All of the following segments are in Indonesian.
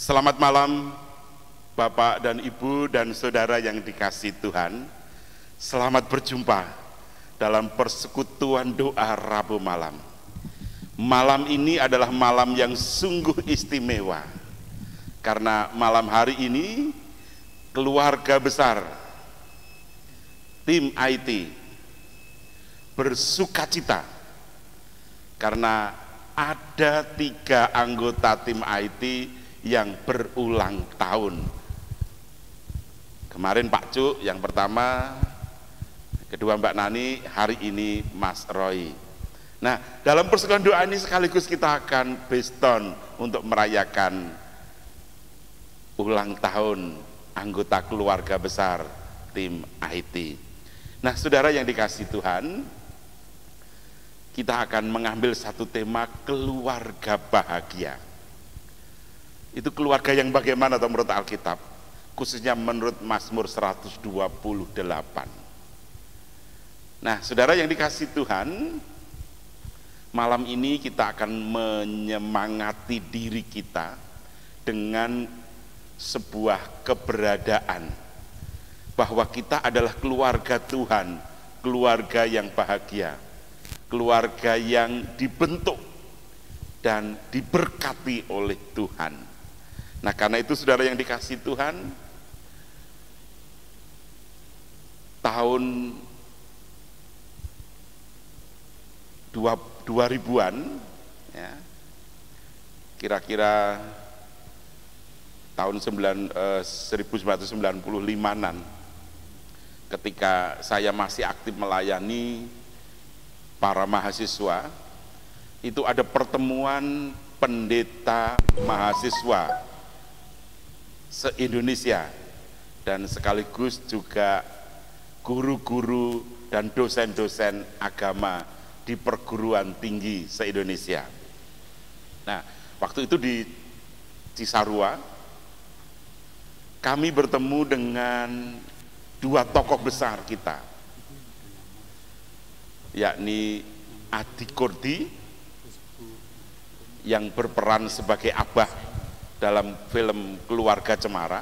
Selamat malam Bapak dan Ibu dan Saudara yang dikasihi Tuhan. Selamat berjumpa dalam persekutuan doa Rabu malam. Malam ini adalah malam yang sungguh istimewa, karena malam hari ini keluarga besar tim IT bersukacita karena ada 3 anggota tim IT yang berulang tahun. Kemarin Pak Cuk yang pertama, kedua Mbak Nani, hari ini Mas Roy. Nah, dalam persekutuan doa ini sekaligus kita akan beston untuk merayakan ulang tahun anggota keluarga besar tim IT. Nah, saudara yang dikasihi Tuhan, kita akan mengambil satu tema keluarga bahagia. Itu keluarga yang bagaimana menurut Alkitab, khususnya menurut Mazmur 128. Nah, saudara yang dikasihi Tuhan, malam ini kita akan menyemangati diri kita dengan sebuah keberadaan bahwa kita adalah keluarga Tuhan, keluarga yang bahagia, keluarga yang dibentuk dan diberkati oleh Tuhan. Nah, karena itu saudara yang dikasihi Tuhan, tahun 2000-an ya, kira-kira tahun 1995-an, ketika saya masih aktif melayani para mahasiswa, itu ada pertemuan pendeta mahasiswa se-Indonesia dan sekaligus juga guru-guru dan dosen-dosen agama di perguruan tinggi se-Indonesia. Nah, waktu itu di Cisarua kami bertemu dengan 2 tokoh besar kita, yakni Adi Kurdi yang berperan sebagai Abah dalam film Keluarga Cemara,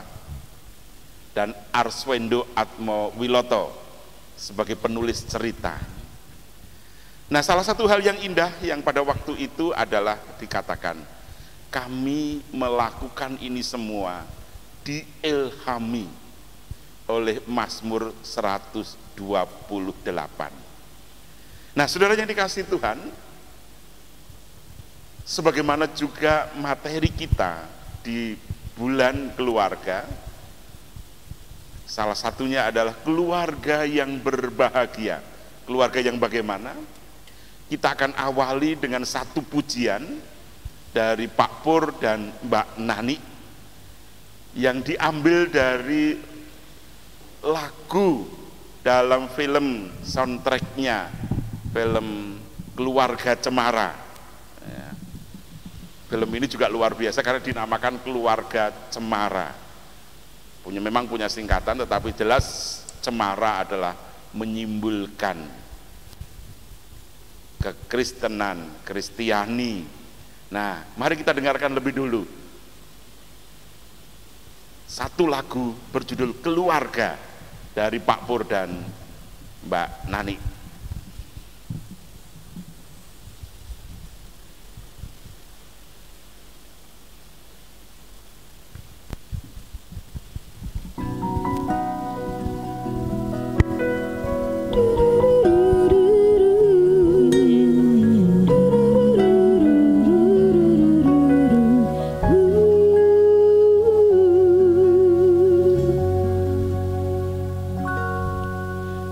dan Arswendo Atmo Wiloto sebagai penulis cerita. Nah, salah satu hal yang indah yang pada waktu itu adalah dikatakan kami melakukan ini semua diilhami oleh Mazmur 128. Nah, saudara yang dikasihi Tuhan, sebagaimana juga materi kita di bulan keluarga, salah satunya adalah keluarga yang berbahagia. Keluarga yang bagaimana? Kita akan awali dengan satu pujian dari Pak Pur dan Mbak Nani yang diambil dari lagu dalam film soundtracknya film Keluarga Cemara. Film ini juga luar biasa karena dinamakan Keluarga Cemara. Memang punya singkatan, tetapi jelas cemara adalah menyimbolkan kekristenan, Kristiani. Nah, mari kita dengarkan lebih dulu satu lagu berjudul Keluarga dari Pak Pur dan Mbak Nani.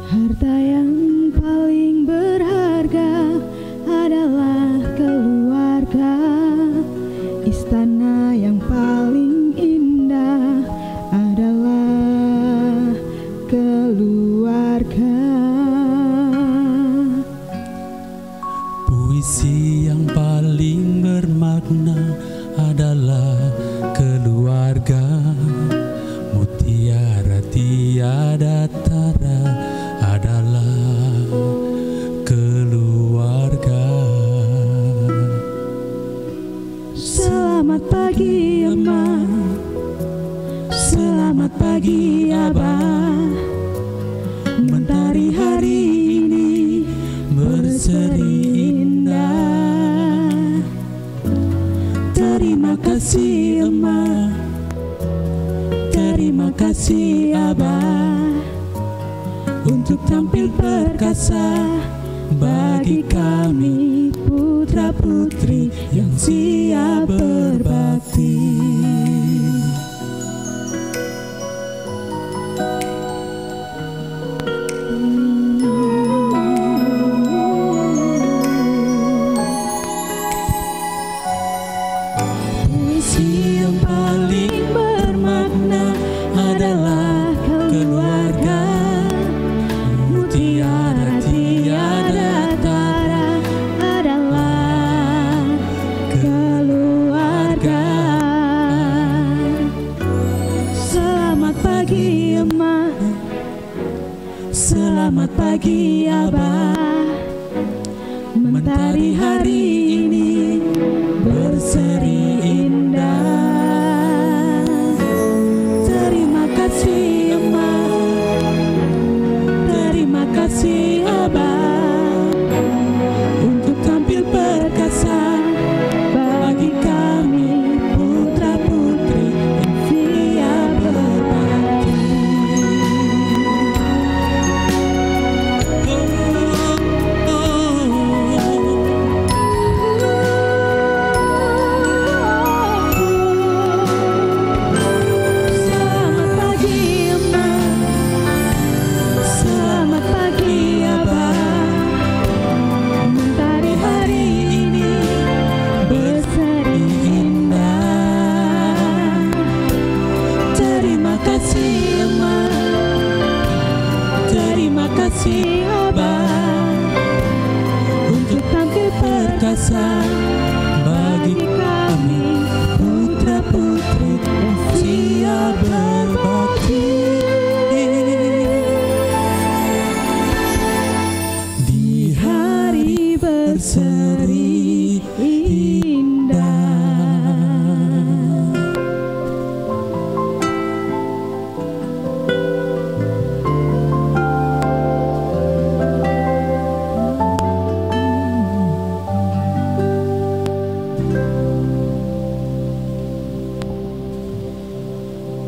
Harta yang paling berharga adalah keluarga. Istana yang paling indah adalah keluarga. Puisi yang paling bermakna adalah keluarga. Mutiara tiada tara adalah keluarga. Selamat pagi, Emma. kasih Ema, terima kasih Abah, untuk tampil perkasa bagi kami putra putri yang siap berbakti. Puisi yang paling bermakna adalah keluarga. Tiada tara adalah keluarga. Selamat pagi Ema, selamat pagi Abah. Mentari hari ini berseri indah. Terima kasih Ema, terima kasih Abah, untuk tampil perkasa bagi kami putra putri yang siap berbakti. Selamat pagi Ema, selamat pagi Abah. Mentari hari ini berseri indah. Terima kasih Ema, terima kasih Abah, untuk tampil perkasa bagi kami putra putri yang siap berbakti. Di hari berseri indah.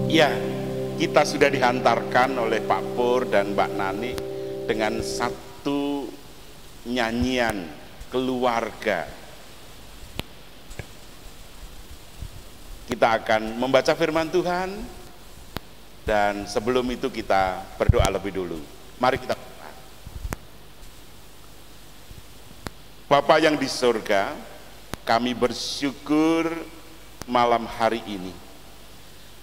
Ya, kita sudah dihantarkan oleh Pak Pur dan Mbak Nani dengan satu nyanyian keluarga. Kita akan membaca firman Tuhan, dan sebelum itu kita berdoa lebih dulu. Mari kita berdoa. Bapa yang di surga, kami bersyukur malam hari ini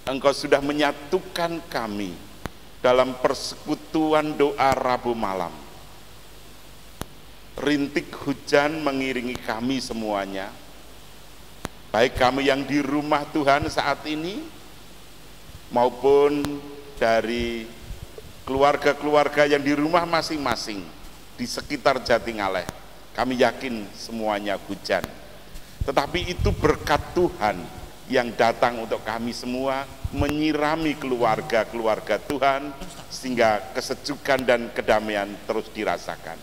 Engkau sudah menyatukan kami dalam persekutuan doa Rabu malam. Rintik hujan mengiringi kami semuanya, baik kami yang di rumah Tuhan saat ini maupun dari keluarga-keluarga yang di rumah masing-masing di sekitar Jatingaleh. Kami yakin semuanya hujan, tetapi itu berkat Tuhan yang datang untuk kami semua, menyirami keluarga-keluarga Tuhan sehingga kesejukan dan kedamaian terus dirasakan.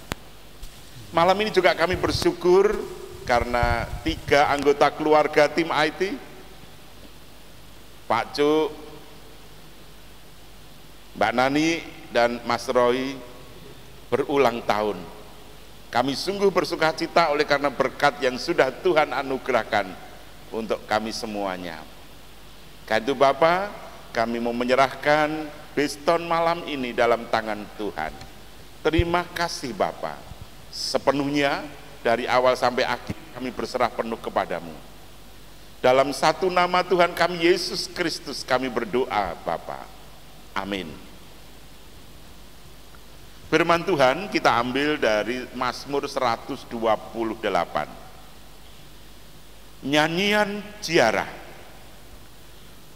Malam ini juga kami bersyukur karena 3 anggota keluarga tim IT, Pak Cuk, Mbak Nani, dan Mas Roy berulang tahun. Kami sungguh bersuka cita oleh karena berkat yang sudah Tuhan anugerahkan untuk kami semuanya. Karena itu Bapak, kami mau menyerahkan Beston malam ini dalam tangan Tuhan. Terima kasih Bapak, sepenuhnya dari awal sampai akhir kami berserah penuh kepadamu. Dalam satu nama Tuhan kami Yesus Kristus kami berdoa Bapak. Amin. Firman Tuhan kita ambil dari Mazmur 128. Nyanyian ziarah.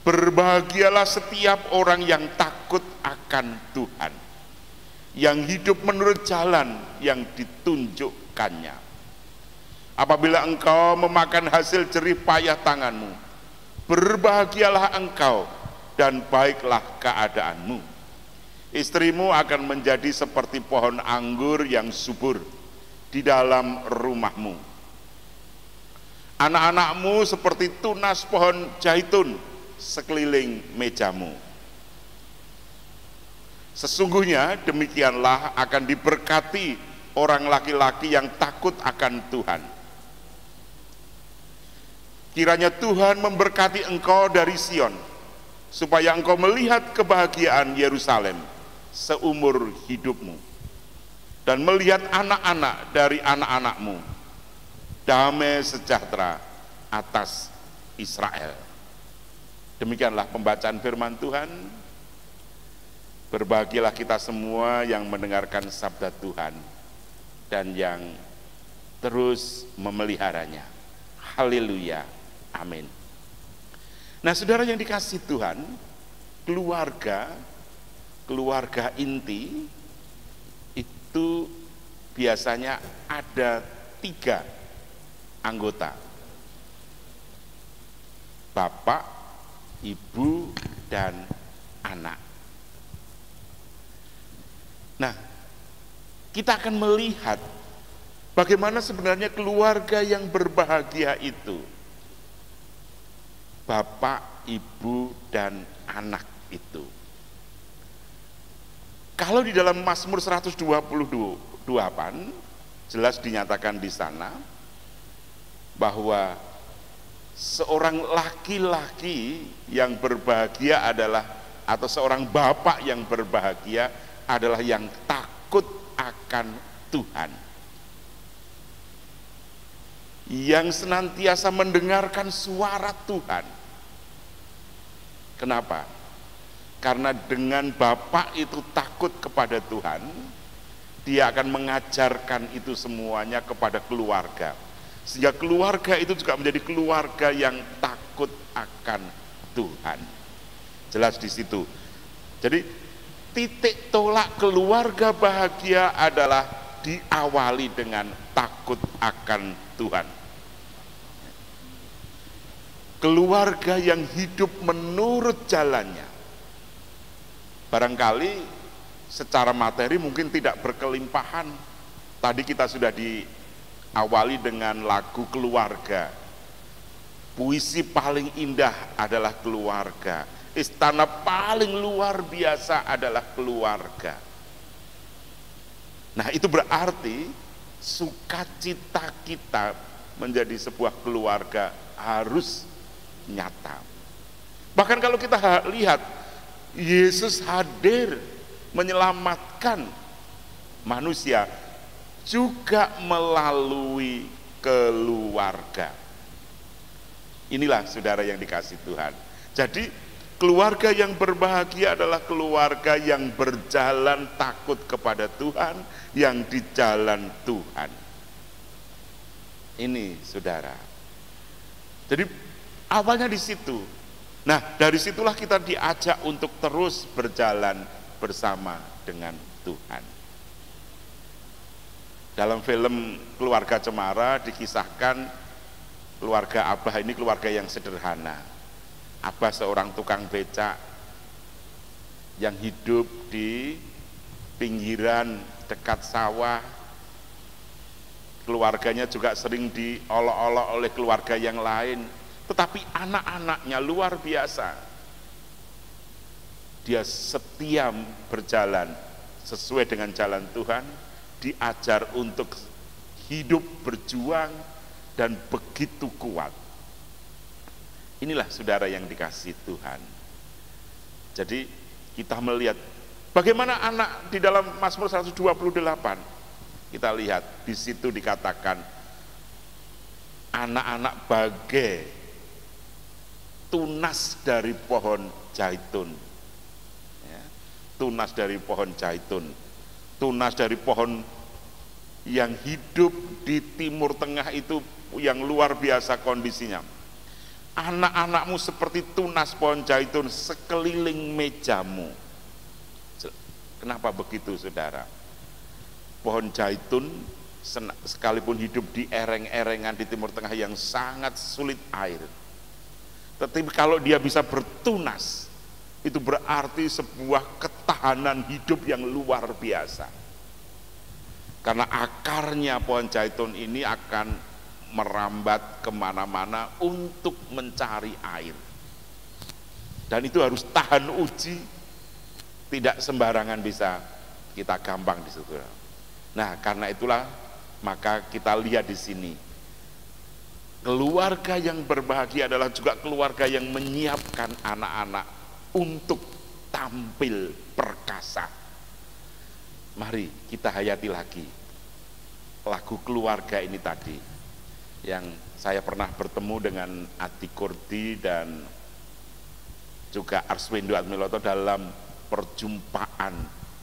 Berbahagialah setiap orang yang takut akan Tuhan, yang hidup menurut jalan yang ditunjukkannya. Apabila engkau memakan hasil jerih payah tanganmu, berbahagialah engkau dan baiklah keadaanmu. Istrimu akan menjadi seperti pohon anggur yang subur di dalam rumahmu. Anak-anakmu seperti tunas pohon zaitun sekeliling mejamu. Sesungguhnya demikianlah akan diberkati orang laki-laki yang takut akan Tuhan. Kiranya Tuhan memberkati engkau dari Sion, supaya engkau melihat kebahagiaan Yerusalem seumur hidupmu, dan melihat anak-anak dari anak-anakmu, damai sejahtera atas Israel. Demikianlah pembacaan firman Tuhan. Berbahagialah kita semua yang mendengarkan sabda Tuhan dan yang terus memeliharanya. Haleluya, amin. Nah, saudara yang dikasihi Tuhan, keluarga inti itu biasanya ada 3 anggota: bapak, ibu, dan anak. Nah, kita akan melihat bagaimana sebenarnya keluarga yang berbahagia itu. Bapak, ibu, dan anak itu. Kalau di dalam Mazmur 128 jelas dinyatakan di sana bahwa seorang laki-laki yang berbahagia adalah, atau seorang bapak yang berbahagia adalah yang takut akan Tuhan, yang senantiasa mendengarkan suara Tuhan. Kenapa? Karena dengan bapak itu takut kepada Tuhan, dia akan mengajarkan itu semuanya kepada keluarga, sehingga keluarga itu juga menjadi keluarga yang takut akan Tuhan. Jelas di situ. Jadi titik tolak keluarga bahagia adalah diawali dengan takut akan Tuhan. Keluarga yang hidup menurut jalannya. Barangkali secara materi mungkin tidak berkelimpahan. Tadi kita sudah diawali dengan lagu keluarga. Puisi paling indah adalah keluarga. Istana paling luar biasa adalah keluarga. Nah, itu berarti sukacita kita menjadi sebuah keluarga harus nyata. Bahkan kalau kita lihat Yesus hadir menyelamatkan manusia juga melalui keluarga. Inilah saudara yang dikasihi Tuhan. Jadi keluarga yang berbahagia adalah keluarga yang berjalan takut kepada Tuhan, yang di jalan Tuhan. Ini saudara. Jadi awalnya di situ. Nah, dari situlah kita diajak untuk terus berjalan bersama dengan Tuhan. Dalam film Keluarga Cemara dikisahkan keluarga Abah ini keluarga yang sederhana. Abah seorang tukang becak yang hidup di pinggiran dekat sawah. Keluarganya juga sering diolok-olok oleh keluarga yang lain, tetapi anak-anaknya luar biasa. Dia setia berjalan sesuai dengan jalan Tuhan, diajar untuk hidup berjuang dan begitu kuat. Inilah saudara yang dikasihi Tuhan. Jadi kita melihat bagaimana anak di dalam Mazmur 128. Kita lihat di situ dikatakan anak-anak bagai tunas dari pohon zaitun. Ya, tunas dari pohon zaitun. Tunas dari pohon yang hidup di Timur Tengah itu yang luar biasa kondisinya. Anak-anakmu seperti tunas pohon zaitun sekeliling mejamu. Kenapa begitu saudara? Pohon zaitun sekalipun hidup di ereng-erengan di Timur Tengah yang sangat sulit air, tetapi kalau dia bisa bertunas, itu berarti sebuah ketahanan hidup yang luar biasa. Karena akarnya pohon zaitun ini akan merambat kemana-mana untuk mencari air. Dan itu harus tahan uji, tidak sembarangan bisa kita gampang di situ. Nah, karena itulah maka kita lihat di sini, keluarga yang berbahagia adalah juga keluarga yang menyiapkan anak-anak untuk tampil perkasa. Mari kita hayati lagi lagu keluarga ini tadi, yang saya pernah bertemu dengan Adi Kurdi dan juga Arswendo Admiloto dalam perjumpaan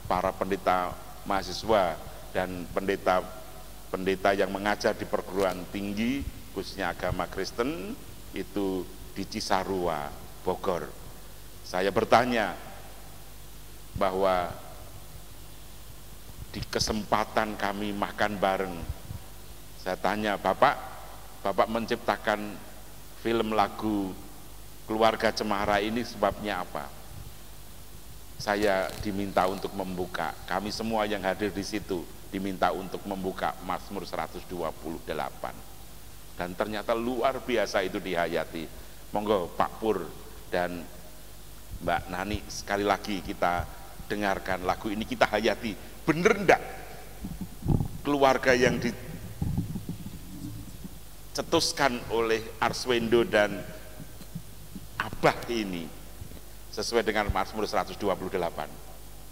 para pendeta mahasiswa dan pendeta yang mengajar di perguruan tinggi khususnya agama Kristen itu di Cisarua, Bogor. Saya bertanya bahwa di kesempatan kami makan bareng, saya tanya, Bapak menciptakan film lagu Keluarga Cemara ini sebabnya apa? Saya diminta untuk membuka, kami semua yang hadir di situ diminta untuk membuka Mazmur 128. Dan ternyata luar biasa itu dihayati. Monggo Pak Pur dan Mbak Nani, sekali lagi kita dengarkan lagu ini, kita hayati. Bener enggak keluarga yang dicetuskan oleh Arswendo dan Abah ini sesuai dengan Mazmur 128?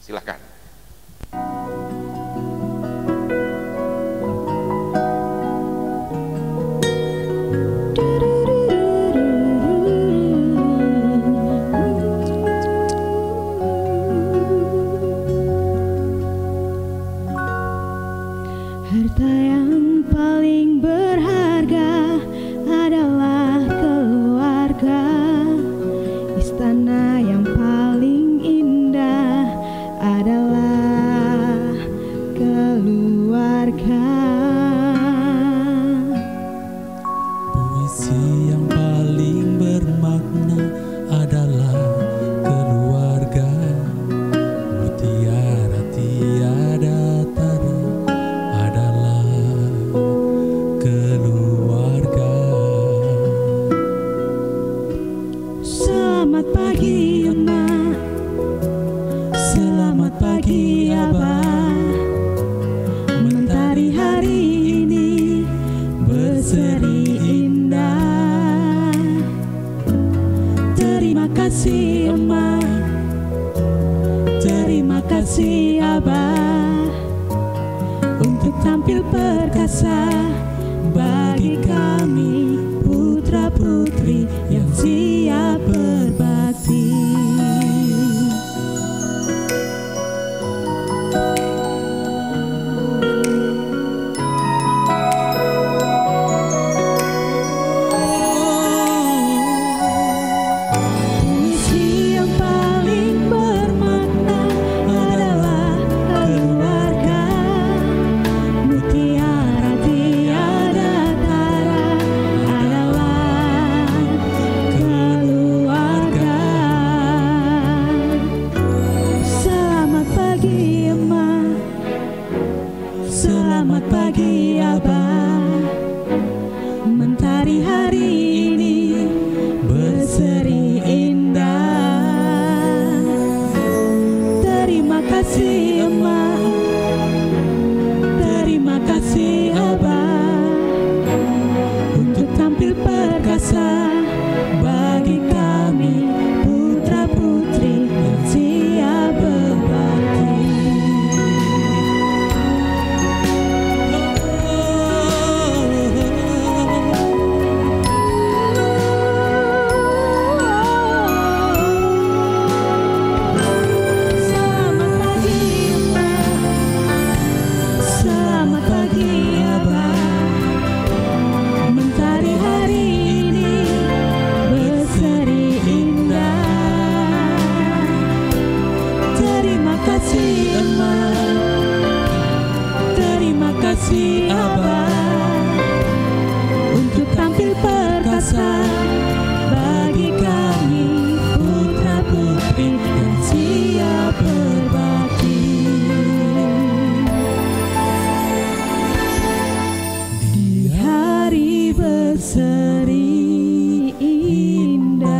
Silakan. Harta yang paling berharga adalah keluarga. Istana yang paling indah adalah keluarga. Puisi yang paling bermakna adalah keluarga. Mutiara tiada tara adalah keluarga. Selamat pagi emak, selamat pagi abah. Mentari hari ini berseri indah. Terima kasih emak, terima kasih abah, untuk tampil perkasa bagi kami putra putri yang siap berbakti. Puisi yang paling bermakna adalah keluarga. Mutiara tiada tara adalah keluarga. Selamat pagi emak, selamat pagi abah. Mentari hari ini berseri indah. Terima kasih emak, terima kasih abah, untuk tampil perkasa bagi kami putra putri yang siap berbakti. Selamat pagi emak, selamat pagi abah. Mentari hari ini berseri indah. Terima kasih emak, terima kasih abah, untuk tampil perkasa bagi kami putra putri yang siap berbakti. Di hari seri indah.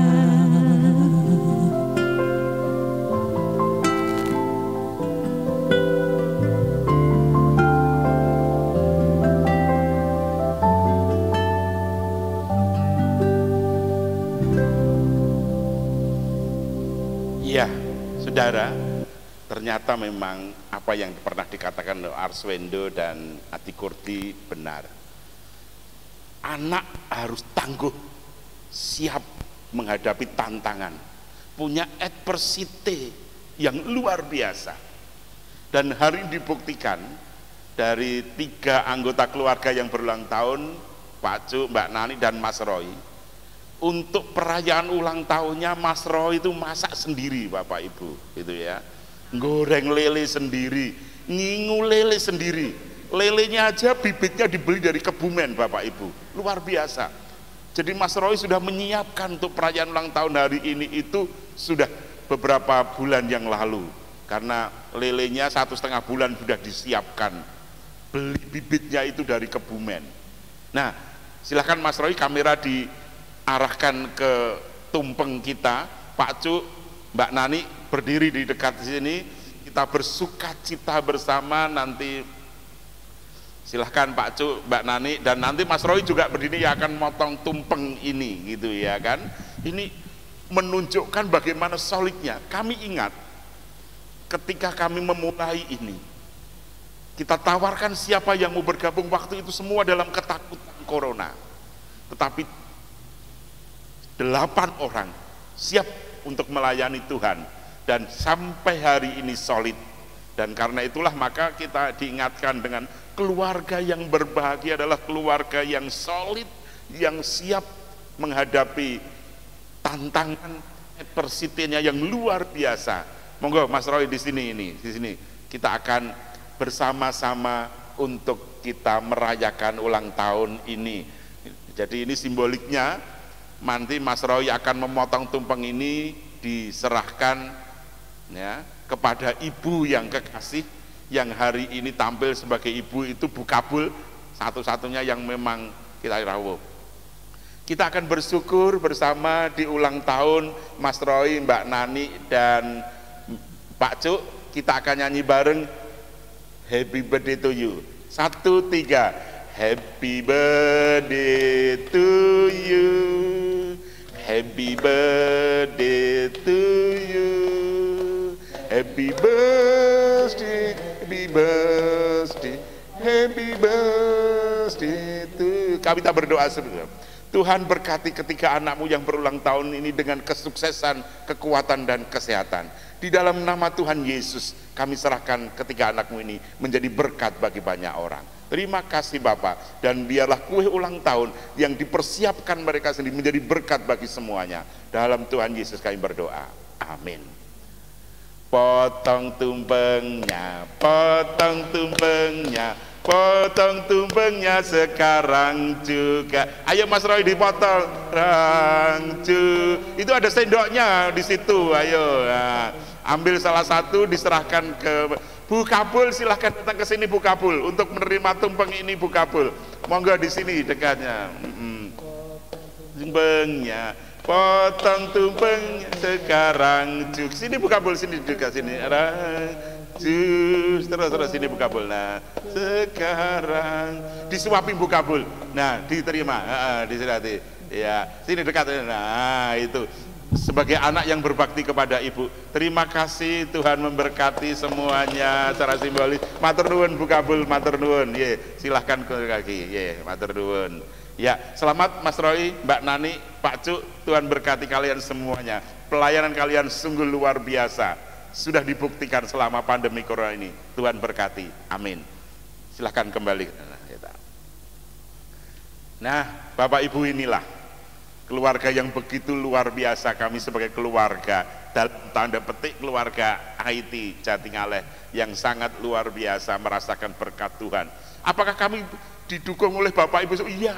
Ya, saudara, ternyata memang apa yang pernah dikatakan oleh Arswendo dan Adi Kurdi benar. Anak harus tangguh, siap menghadapi tantangan, punya adversity yang luar biasa. Dan hari ini dibuktikan dari 3 anggota keluarga yang berulang tahun, Pak Cuk, Mbak Nani, dan Mas Roy. Untuk perayaan ulang tahunnya Mas Roy itu masak sendiri, Bapak Ibu, gitu ya. Goreng lele sendiri, ngingu lele sendiri. Lelenya aja bibitnya dibeli dari Kebumen, Bapak Ibu. Luar biasa. Jadi Mas Roy sudah menyiapkan untuk perayaan ulang tahun hari ini itu sudah beberapa bulan yang lalu. Karena lelenya 1,5 bulan sudah disiapkan. Beli bibitnya itu dari Kebumen. Nah, silahkan Mas Roy, kamera diarahkan ke tumpeng kita. Pak Cuk, Mbak Nani berdiri di dekat sini, kita bersuka cita bersama. Nanti silahkan Pak Cuk, Mbak Nani, dan nanti Mas Roy juga berdiri yang akan motong tumpeng ini, gitu ya kan. Ini menunjukkan bagaimana solidnya. Kami ingat ketika kami memulai ini, kita tawarkan siapa yang mau bergabung, waktu itu semua dalam ketakutan corona, tetapi 8 orang siap untuk melayani Tuhan, dan sampai hari ini solid. Dan karena itulah maka kita diingatkan dengan keluarga yang berbahagia adalah keluarga yang solid, yang siap menghadapi tantangan adversity-nya yang luar biasa. Monggo Mas Roy di sini kita akan bersama-sama untuk kita merayakan ulang tahun ini. Jadi ini simboliknya, nanti Mas Roy akan memotong tumpeng ini, diserahkan ya kepada ibu yang kekasih yang hari ini tampil sebagai ibu. Itu Bu Kabul, satu-satunya yang memang kita rawuh. Kita akan bersyukur bersama di ulang tahun Mas Roy, Mbak Nani, dan Pak Cuk. Kita akan nyanyi bareng Happy Birthday to You. 1, 3. Happy birthday to you, happy birthday to you, happy birthday, happy birthday, happy birthday to you. Kami tak berdoa sebelum Tuhan berkati ketika anakmu yang berulang tahun ini dengan kesuksesan, kekuatan, dan kesehatan. Di dalam nama Tuhan Yesus, kami serahkan ketika anakmu ini menjadi berkat bagi banyak orang. Terima kasih Bapak, dan biarlah kue ulang tahun yang dipersiapkan mereka sendiri menjadi berkat bagi semuanya. Dalam Tuhan Yesus kami berdoa. Amin. Potong tumpengnya, potong tumpengnya, potong tumpengnya sekarang juga. Ayo Mas Roy dipotong. Itu ada sendoknya di situ. Ayo, nah, ambil salah satu, diserahkan ke Bu Kabul. Silahkan datang ke sini Bu Kabul untuk menerima tumpeng ini. Bu Kabul, monggo di sini dekatnya. Tumpengnya, potong tumpengnya sekarang juga. Sini Bu Kabul, sini dekat sini. Terus sini Bu Kabul. Nah, sekarang disuapin Bu Kabul. Nah, diterima. Disirati. Ya, sini dekat. Nah, itu sebagai anak yang berbakti kepada ibu. Terima kasih, Tuhan memberkati semuanya secara simbolis. Matur nuwun Bu Kabul, matur nuwun. Ye, silahkan ke kaki. Ye, matur nuwun. Ya, selamat Mas Roy, Mbak Nani, Pak Cuk. Tuhan berkati kalian semuanya. Pelayanan kalian sungguh luar biasa. Sudah dibuktikan selama pandemi corona ini. Tuhan berkati. Amin. Silahkan kembali. Nah, Bapak Ibu, inilah keluarga yang begitu luar biasa. Kami sebagai keluarga, dalam tanda petik keluarga IT Jatingaleh, yang sangat luar biasa merasakan berkat Tuhan. Apakah kami didukung oleh Bapak Ibu? Iya,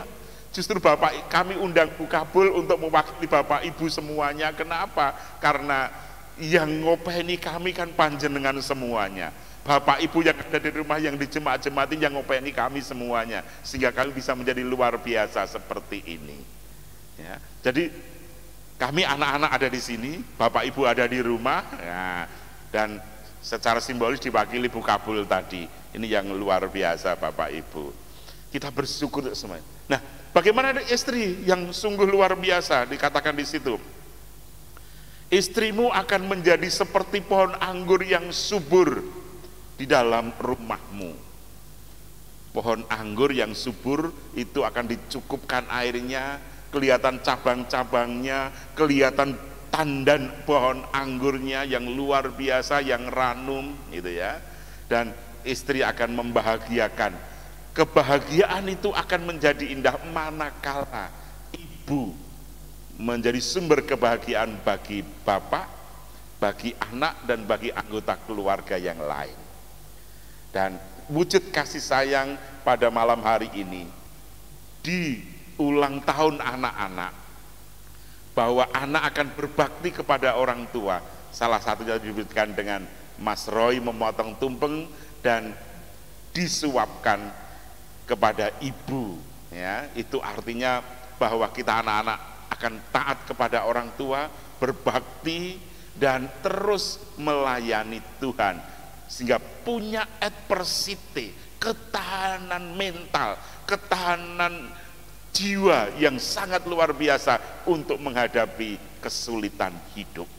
justru Bapak kami undang Bu Kabul untuk mewakili Bapak Ibu semuanya. Kenapa? Karena yang ngopeni kami kan panjenengan semuanya. Bapak Ibu yang ada di rumah, yang di jemaat-jemaat yang ngopeni kami semuanya, sehingga kami bisa menjadi luar biasa seperti ini. Ya, jadi kami anak-anak ada di sini, Bapak Ibu ada di rumah, ya, dan secara simbolis diwakili Bu Kabul tadi. Ini yang luar biasa Bapak Ibu. Kita bersyukur semua. Nah, bagaimana ada istri yang sungguh luar biasa, dikatakan di situ. Istrimu akan menjadi seperti pohon anggur yang subur di dalam rumahmu. Pohon anggur yang subur itu akan dicukupkan airnya, kelihatan cabang-cabangnya, kelihatan tandan pohon anggurnya yang luar biasa, yang ranum gitu ya. Dan istri akan membahagiakan. Kebahagiaan itu akan menjadi indah manakala ibu menjadi sumber kebahagiaan bagi bapak, bagi anak, dan bagi anggota keluarga yang lain. Dan wujud kasih sayang pada malam hari ini di ulang tahun anak-anak, bahwa anak akan berbakti kepada orang tua. Salah satunya diberikan dengan Mas Roy memotong tumpeng dan disuapkan kepada ibu, ya. Itu artinya bahwa kita anak-anak akan taat kepada orang tua, berbakti, dan terus melayani Tuhan, sehingga punya adversity, ketahanan mental, ketahanan jiwa yang sangat luar biasa untuk menghadapi kesulitan hidup.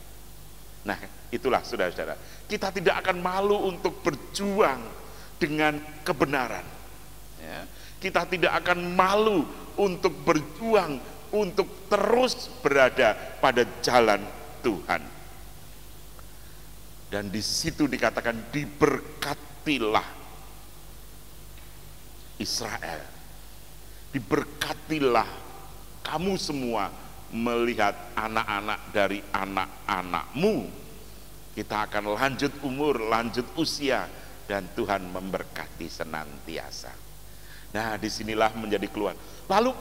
Nah, itulah saudara-saudara, kita tidak akan malu untuk berjuang dengan kebenaran, ya. Kita tidak akan malu untuk berjuang untuk terus berada pada jalan Tuhan. Dan di situ dikatakan diberkatilah Israel, diberkatilah kamu semua melihat anak-anak dari anak-anakmu. Kita akan lanjut umur, lanjut usia, dan Tuhan memberkati senantiasa. Nah, disinilah menjadi keluar. Lalu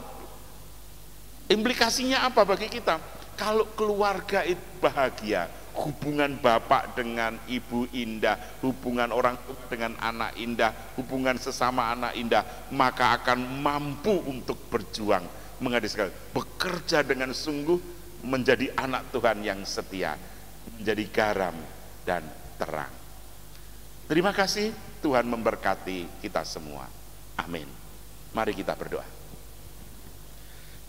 implikasinya apa bagi kita? Kalau keluarga itu bahagia, hubungan bapak dengan ibu indah, hubungan orang tua dengan anak indah, hubungan sesama anak indah, maka akan mampu untuk berjuang, menghadirkan, bekerja dengan sungguh, menjadi anak Tuhan yang setia, menjadi garam dan terang. Terima kasih, Tuhan memberkati kita semua. Amin. Mari kita berdoa.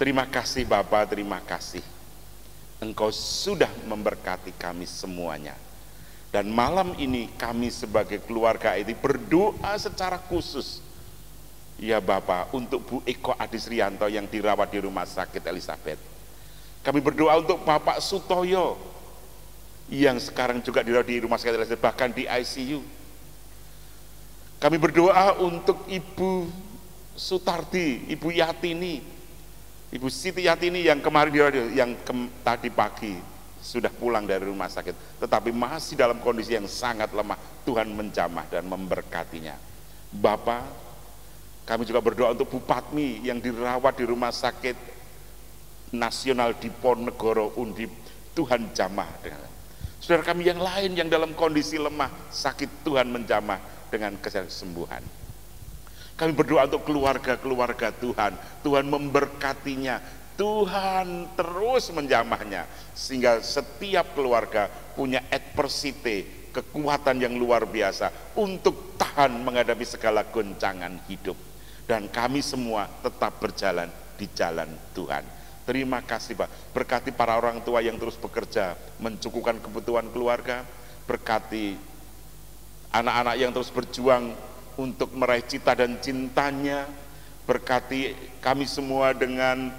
Terima kasih Bapa, terima kasih. Engkau sudah memberkati kami semuanya. Dan malam ini kami sebagai keluarga ini berdoa secara khusus, ya Bapa, untuk Bu Eko Adisrianto yang dirawat di Rumah Sakit Elizabeth. Kami berdoa untuk Bapak Sutoyo yang sekarang juga dirawat di Rumah Sakit Elizabeth, bahkan di ICU. Kami berdoa untuk Ibu Sutardi, Ibu Yatini, Ibu Siti Yatini yang kemarin tadi pagi sudah pulang dari rumah sakit, tetapi masih dalam kondisi yang sangat lemah. Tuhan menjamah dan memberkatinya. Bapak, kami juga berdoa untuk Bu Patmi yang dirawat di Rumah Sakit Nasional Diponegoro Undip. Tuhan jamah dengan saudara kami yang lain yang dalam kondisi lemah, sakit, Tuhan menjamah dengan kesembuhan. Kami berdoa untuk keluarga-keluarga Tuhan, Tuhan memberkatinya, Tuhan terus menjamahnya, sehingga setiap keluarga punya adversity, kekuatan yang luar biasa untuk tahan menghadapi segala goncangan hidup. Dan kami semua tetap berjalan di jalan Tuhan. Terima kasih Pak, berkati para orang tua yang terus bekerja, mencukupkan kebutuhan keluarga, berkati anak-anak yang terus berjuang untuk meraih cita dan cintanya, berkati kami semua dengan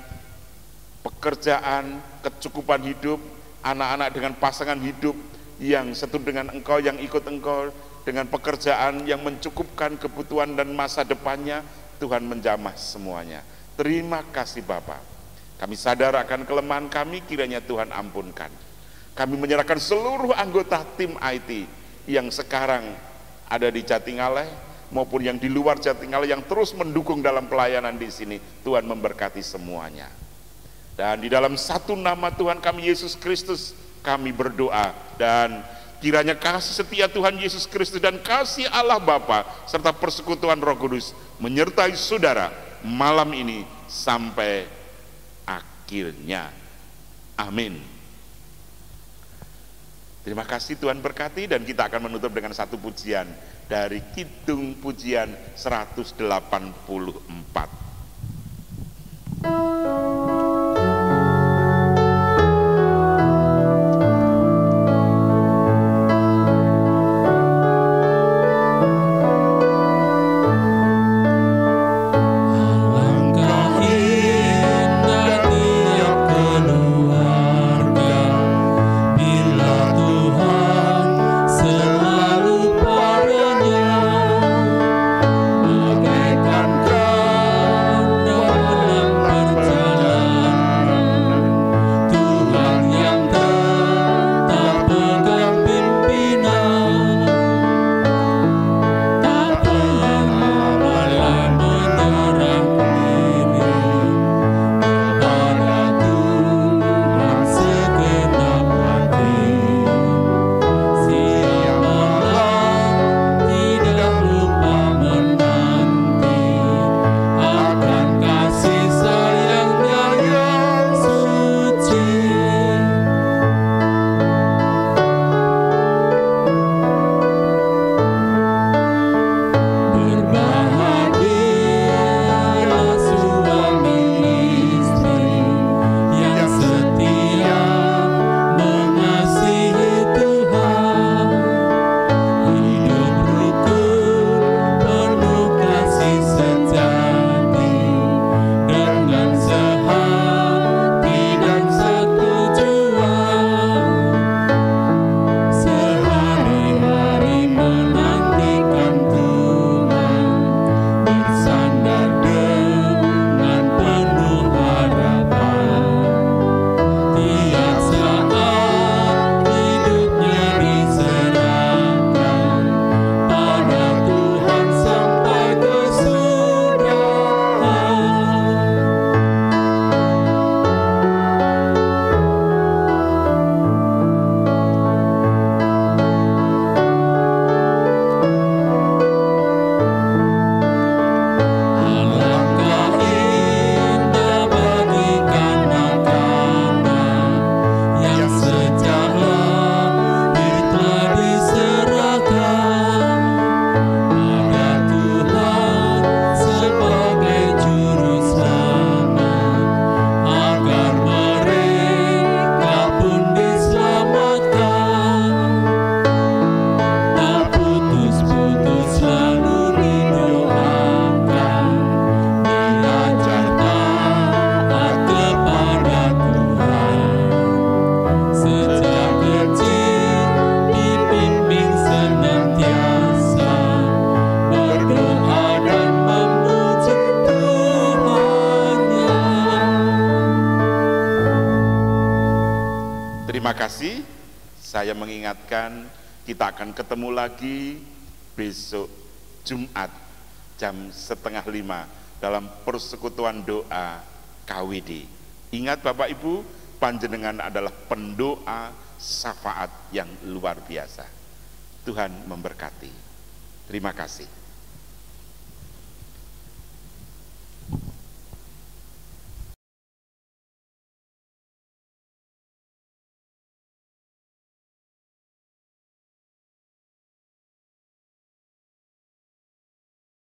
pekerjaan, kecukupan hidup, anak-anak dengan pasangan hidup yang setuju dengan Engkau, yang ikut Engkau, dengan pekerjaan yang mencukupkan kebutuhan dan masa depannya. Tuhan menjamah semuanya. Terima kasih Bapa. Kami sadar akan kelemahan kami, kiranya Tuhan ampunkan. Kami menyerahkan seluruh anggota tim IT yang sekarang ada di Jatingaleh maupun yang di luar Jatingaleh yang terus mendukung dalam pelayanan di sini. Tuhan memberkati semuanya. Dan di dalam satu nama Tuhan kami Yesus Kristus kami berdoa dan Kiranya kasih setia Tuhan Yesus Kristus dan kasih Allah Bapa serta persekutuan Roh Kudus menyertai saudara malam ini sampai akhirnya. Amin. Terima kasih, Tuhan berkati, dan kita akan menutup dengan satu pujian dari Kidung Pujian 184. Terima kasih. Saya mengingatkan kita akan ketemu lagi besok Jumat jam 4:30 dalam persekutuan doa KWD. Ingat Bapak Ibu, panjenengan adalah pendoa syafaat yang luar biasa. Tuhan memberkati. Terima kasih.